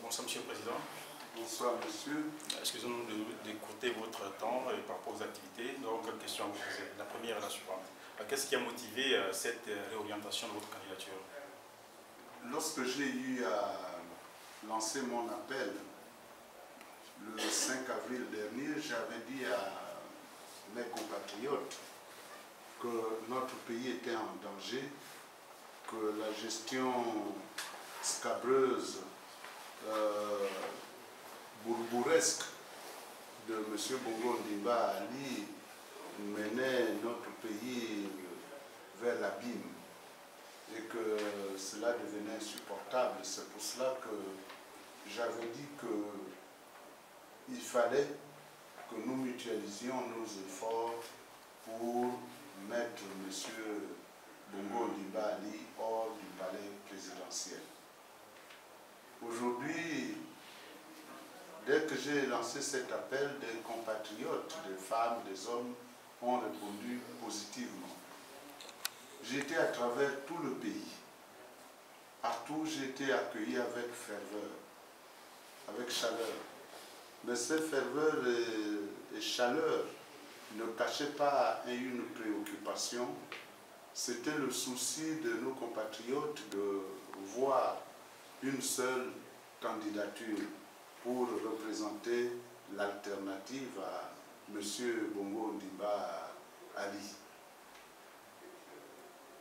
Bonsoir, Monsieur le Président. Bonsoir, monsieur. Excusez-nous d'écouter votre temps par rapport aux activités. Donc, quelques questions à vous poser. La première est la suivante. Qu'est-ce qui a motivé cette réorientation de votre candidature? Lorsque j'ai eu à lancer mon appel le 5 avril dernier, j'avais dit à mes compatriotes que notre pays était en danger, que la gestion scabreuse, bourbourgesque de M. Bongo Ondimba Ali menait notre pays vers l'abîme et que cela devenait insupportable. C'est pour cela que j'avais dit qu'il fallait que nous mutualisions nos efforts pour mettre M. Bongo Ondimba Ali hors du palais présidentiel. Aujourd'hui, dès que j'ai lancé cet appel, des compatriotes, des femmes, des hommes ont répondu positivement. J'ai été à travers tout le pays. Partout, j'ai été accueilli avec ferveur, avec chaleur. Mais cette ferveur et chaleur ne cachaient pas une préoccupation. C'était le souci de nos compatriotes de voir une seule candidature pour représenter l'alternative à M. Bongo Ondimba Ali.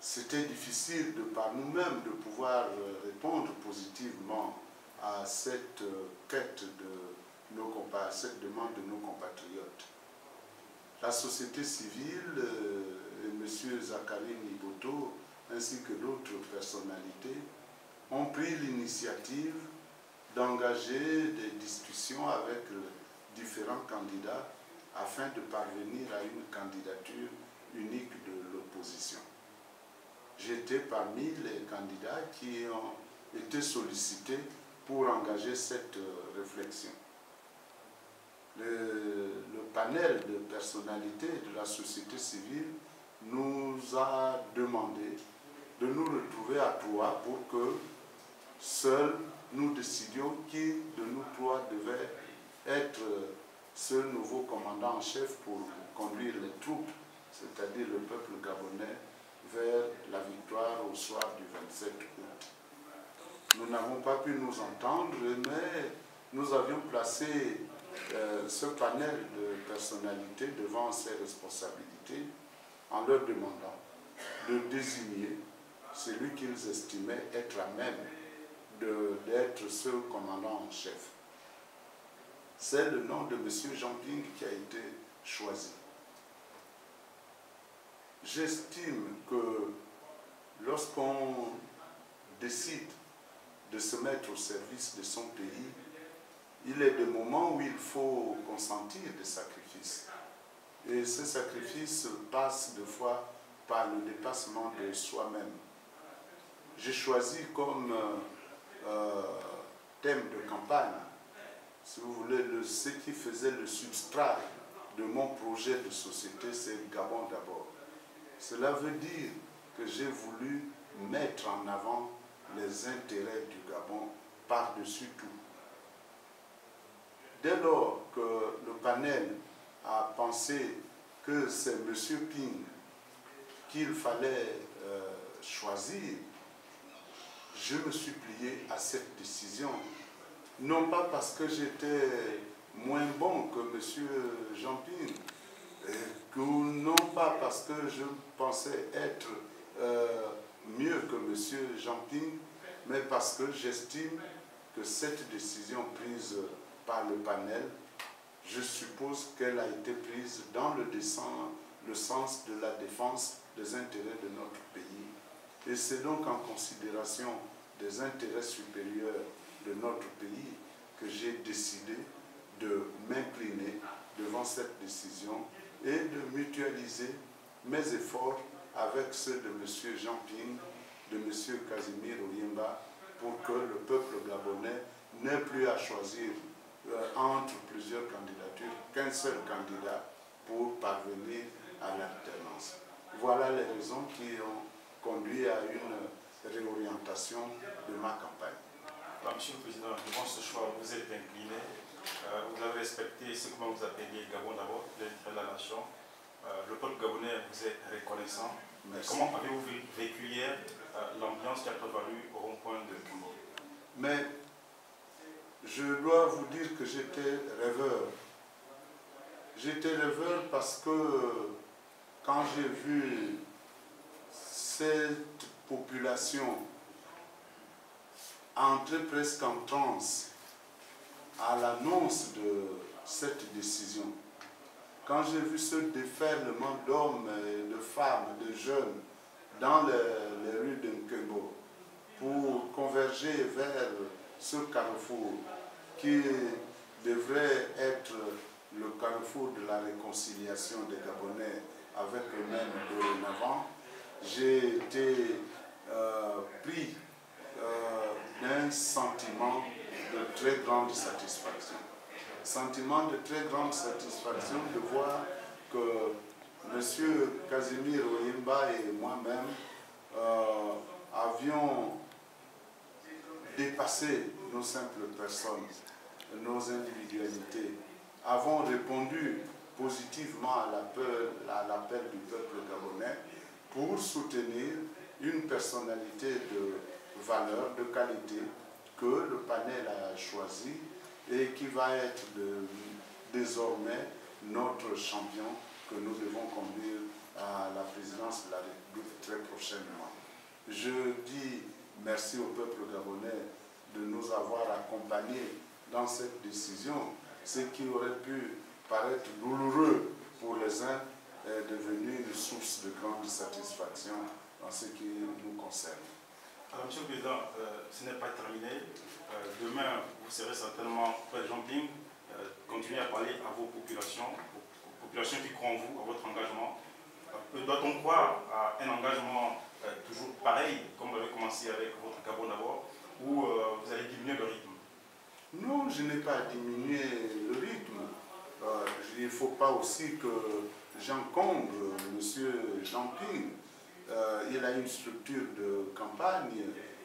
C'était difficile de par nous-mêmes de pouvoir répondre positivement à cette quête de cette demande de nos compatriotes. La société civile et M. Zachary Niboto ainsi que d'autres personnalités ont pris l'initiative d'engager des discussions avec différents candidats afin de parvenir à une candidature unique de l'opposition. J'étais parmi les candidats qui ont été sollicités pour engager cette réflexion. Le panel de personnalités de la société civile nous a demandé de nous retrouver à trois pour que seuls nous décidions qui de nous trois devait être ce nouveau commandant en chef pour conduire les troupes, c'est-à-dire le peuple gabonais, vers la victoire au soir du 27 août. Nous n'avons pas pu nous entendre, mais nous avions placé ce panel de personnalités devant ses responsabilités en leur demandant de désigner celui qu'ils estimaient être à même d'être ce commandant en chef. C'est le nom de M. Jean Ping qui a été choisi. J'estime que lorsqu'on décide de se mettre au service de son pays, il est des moments où il faut consentir des sacrifices. Et ces sacrifices passent des fois par le dépassement de soi-même. J'ai choisi comme thème de campagne, si vous voulez, ce qui faisait le substrat de mon projet de société, c'est Gabon d'abord. Cela veut dire que j'ai voulu mettre en avant les intérêts du Gabon par-dessus tout. Dès lors que le panel a pensé que c'est M. Ping qu'il fallait choisir, je me suis plié à cette décision. Non pas parce que j'étais moins bon que M. Jean Ping, non pas parce que je pensais être mieux que M. Jean Ping, mais parce que j'estime que cette décision prise par le panel, je suppose qu'elle a été prise dans le sens de la défense des intérêts de notre pays. Et c'est donc en considération des intérêts supérieurs de notre pays que j'ai décidé de m'incliner devant cette décision et de mutualiser mes efforts avec ceux de M. Jean Ping, de M. Casimir Oyemba, pour que le peuple gabonais n'ait plus à choisir entre plusieurs candidatures qu'un seul candidat pour parvenir à l'alternance. Voilà les raisons qui ont conduit à une réorientation de ma campagne. Alors, Monsieur le Président, devant ce choix, vous êtes incliné, vous avez respecté ce que vous appelez Gabon d'abord, l'intérêt de la nation. Le peuple gabonais vous est reconnaissant. Merci. Comment avez-vous vécu hier l'ambiance qui a prévalu au rond-point de Kimbo? Mais je dois vous dire que j'étais rêveur. J'étais rêveur parce que quand j'ai vu cette population entrer presque en transe à l'annonce de cette décision, quand j'ai vu ce déferlement d'hommes, de femmes, de jeunes dans les rues de Nkembo pour converger vers ce carrefour qui devrait être le carrefour de la réconciliation des Gabonais avec eux-mêmes dorénavant, j'ai été pris d'un sentiment de très grande satisfaction. Sentiment de très grande satisfaction de voir que M. Casimir Oyemba et moi-même avions dépassé nos simples personnes, nos individualités, avons répondu positivement à l'appel du peuple gabonais pour soutenir une personnalité de valeur, de qualité que le panel a choisi et qui va être désormais notre champion que nous devons conduire à la présidence de la République très prochainement. Je dis merci au peuple gabonais de nous avoir accompagnés dans cette décision. Ce qui aurait pu paraître douloureux pour les uns est devenu une source de grande satisfaction en ce qui nous concerne. Alors, Monsieur le Président, ce n'est pas terminé. Demain, vous serez certainement, Président Ping, continuer à parler à vos populations qui croient en vous, à votre engagement. Doit-on croire à un engagement toujours pareil, comme vous avez commencé avec votre Gabon d'abord, ou vous allez diminuer le rythme? Non, je n'ai pas diminué le rythme. Il ne faut pas aussi que j'encombre M. Jean Ping. Il a une structure de campagne,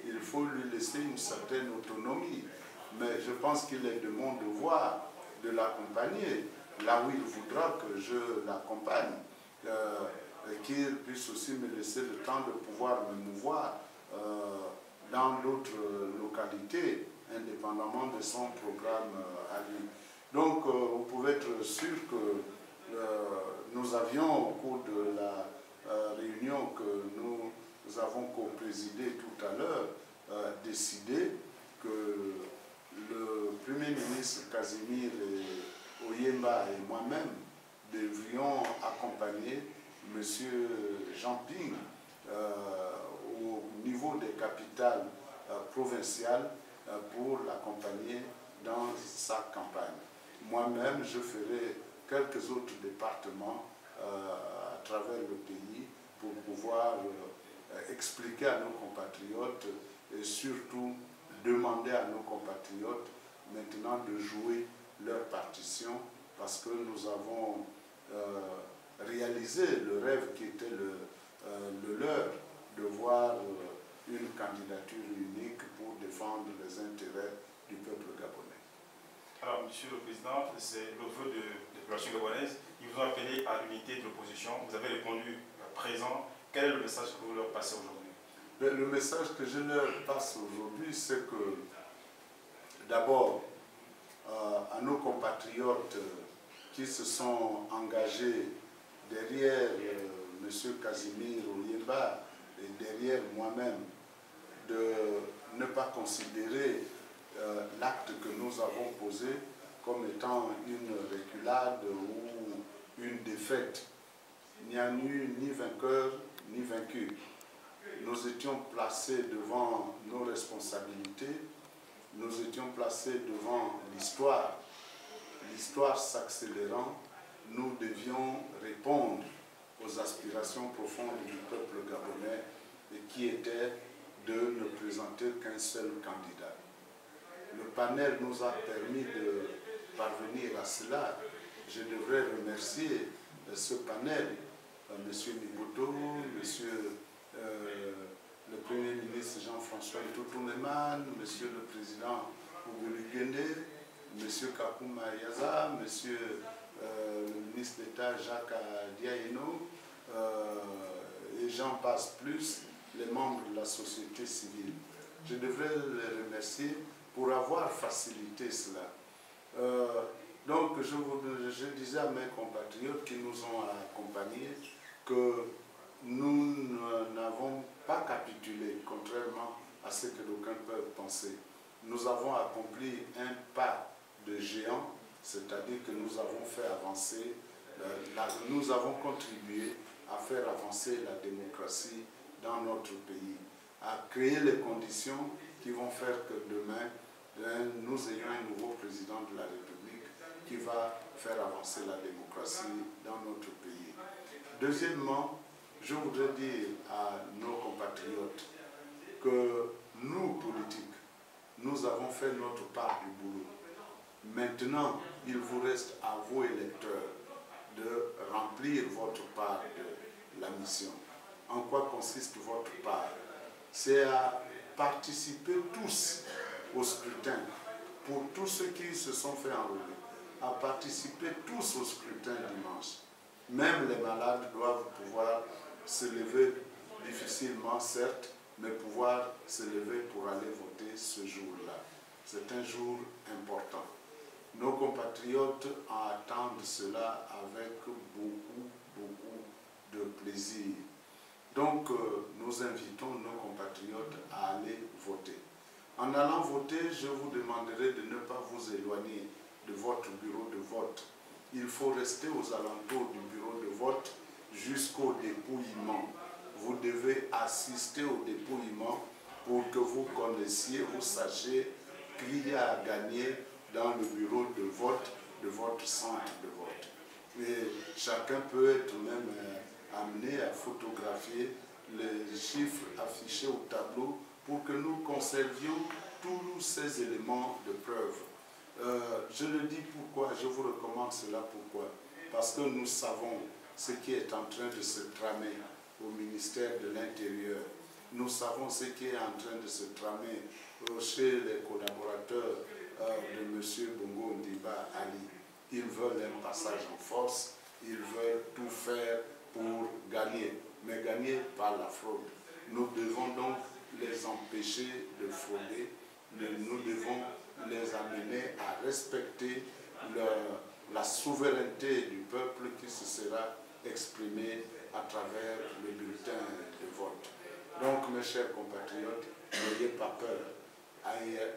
il faut lui laisser une certaine autonomie. Mais je pense qu'il est de mon devoir de l'accompagner là où il voudra que je l'accompagne. Qu'il puisse aussi me laisser le temps de pouvoir me mouvoir dans l'autre localité, indépendamment de son programme à lui. Donc, vous pouvez être sûr que nous avions, au cours de la réunion que nous avons co-présidée tout à l'heure, décidé que le Premier ministre Casimir Oyemba et moi-même devrions accompagner M. Jean Ping au niveau des capitales provinciales pour l'accompagner dans sa campagne. Moi-même, je ferai quelques autres départements à travers le pays pour pouvoir expliquer à nos compatriotes et surtout demander à nos compatriotes maintenant de jouer leur partition parce que nous avons réalisé le rêve qui était le leur de voir une candidature unique pour défendre les intérêts du peuple gabonais. Alors, Monsieur le Président, c'est le vœu de la population gabonaise. Ils vous ont appelé à l'unité de l'opposition. Vous avez répondu présent. Quel est le message que vous leur passez aujourd'hui? Le message que je leur passe aujourd'hui, c'est que d'abord, à nos compatriotes qui se sont engagés derrière M. Casimir Oyemba et derrière moi-même, de ne pas considérer l'acte que nous avons posé comme étant une reculade ou une défaite. Il n'y a eu ni vainqueur ni vaincu. Nous étions placés devant nos responsabilités, nous étions placés devant l'histoire. L'histoire s'accélérant, nous devions répondre aux aspirations profondes du peuple gabonais et qui étaient de ne présenter qu'un seul candidat. Le panel nous a permis de parvenir à cela. Je devrais remercier ce panel, M. Niboto, M. Le Premier ministre ministre Jean-François Ntoutou-Meman, Monsieur le Président Ougulu Guendé, Monsieur Kakouma Yaza, Monsieur le ministre d'État Jacques Diaïno, et j'en passe plus, les membres de la société civile. Je devrais les remercier pour avoir facilité cela. Donc, je disais à mes compatriotes qui nous ont accompagnés que nous n'avons pas capitulé, contrairement à ce que d'aucuns peuvent penser. Nous avons accompli un pas de géant, c'est-à-dire que nous avons fait avancer, nous avons contribué à faire avancer la démocratie dans notre pays, à créer les conditions qui vont faire que demain, nous ayons un nouveau président de la République qui va faire avancer la démocratie dans notre pays. Deuxièmement, je voudrais dire à nos compatriotes que nous, politiques, nous avons fait notre part du boulot. Maintenant, il vous reste à vous, électeurs, de remplir votre part de la mission. En quoi consiste votre part? C'est à participer tous au scrutin, pour tous ceux qui se sont fait enrôler, à participer tous au scrutin dimanche. Même les malades doivent pouvoir se lever difficilement, certes, mais pouvoir se lever pour aller voter ce jour-là. C'est un jour important. Nos compatriotes attendent cela avec beaucoup de plaisir. Donc, nous invitons nos compatriotes à aller voter. En allant voter, je vous demanderai de ne pas vous éloigner de votre bureau de vote. Il faut rester aux alentours du bureau de vote jusqu'au dépouillement. Vous devez assister au dépouillement pour que vous connaissiez, vous sachiez qui y a à gagner dans le bureau de vote de votre centre de vote. Et chacun peut être même amené à photographier les chiffres affichés au tableau pour que nous conservions tous ces éléments de preuve. Je le dis pourquoi, je vous recommande cela pourquoi. Parce que nous savons ce qui est en train de se tramer au ministère de l'Intérieur. Nous savons ce qui est en train de se tramer chez les collaborateurs de M. Bongo Ndiba Ali. Ils veulent un passage en force, ils veulent tout faire pour gagner, mais gagner par la fraude. Nous devons donc les empêcher de frauder, nous devons les amener à respecter la souveraineté du peuple qui se sera exprimée à travers le bulletin de vote. Donc, mes chers compatriotes, n'ayez pas peur,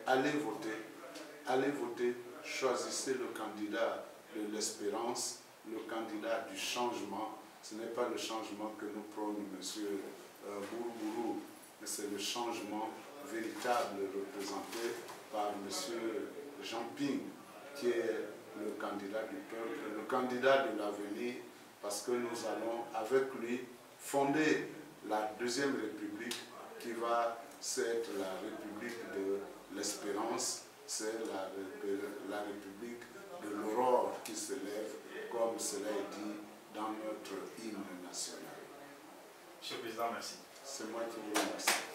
allez voter, choisissez le candidat de l'espérance, le candidat du changement. Ce n'est pas le changement que nous prône M. Bourou, mais c'est le changement véritable représenté par M. Jean Ping, qui est le candidat du peuple, le candidat de l'avenir, parce que nous allons avec lui fonder la deuxième république qui va être la république de l'espérance, c'est la république de l'aurore qui se lève, comme cela est dit dans notre hymne national. Monsieur le Président, merci. C'est moi qui vous remercie.